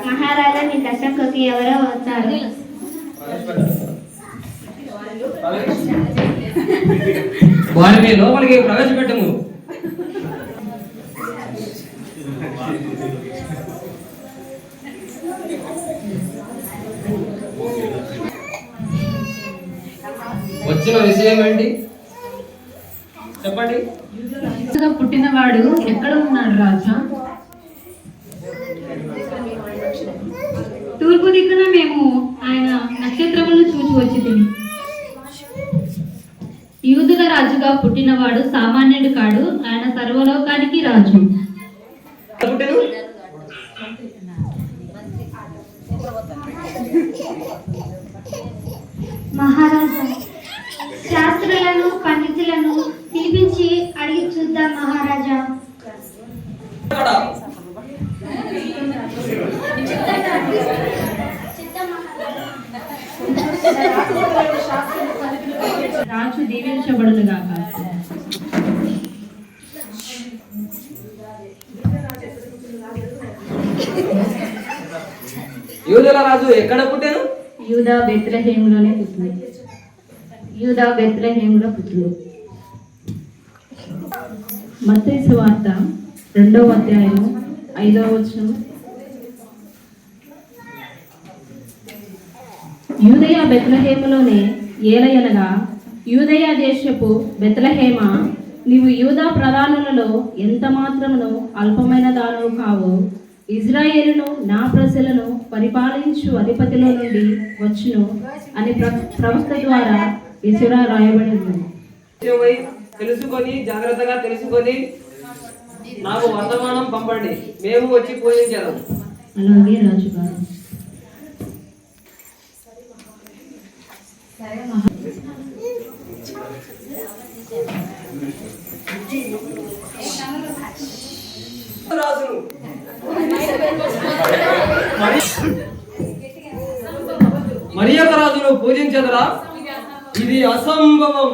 మహారాజా మీ కష్టంకి ఎవరో వచ్చారు. వారిని లోపలికి ప్రవేశపెట్టము. వచ్చిన విషయం ఏంటి చెప్పండి. పుట్టినవాడు ఎక్కడ ఉన్నాడు రాజా? తూర్పు దిక్కున మేము ఆయన నక్షత్రములను చూచి వచ్చి తిని. యూదుల రాజుగా పుట్టినవాడు సామాన్యుడు కాడు, ఆయన సర్వలోకానికి రాజు. మహారాజా శాస్త్రులను పండితులను పిలిపించి అడిగి చూద్దాం మహారాజా. రాజు దీవించబడునుగాక. యూదుల రాజు ఎక్కడ పుట్టారు? యూదా బెత్లెహేములోనే పుట్టింది. యూదా బెత్లెహేములో పుట్టింది. మత్తయి సువార్త 2వ అధ్యాయం 5వ వచనం. యూదయ బెత్లెహేములోనే ఏలయనగా యూదయ దేశపు బెత్లెహేమ, నీవు యూదా ప్రధానులలో ఎంత మాత్రమును అల్పమైన దానవు కావు. ఇజ్రాయేలును నా ప్రజలను పరిపాలించు అధిపతిలో నుండి వచ్చును అని ప్రవక్త ద్వారా యెషయా రాయబడింది. తెలుసుకొని జాగ్రత్తగా తెలుసుకొని నాకు వర్తమానం పంపండి, మేము వచ్చి పూజించాము. అలాగే రాజుగారు. రాజులు మరి యొక్క రాజును పూజించదురా? ఇది అసంభవం.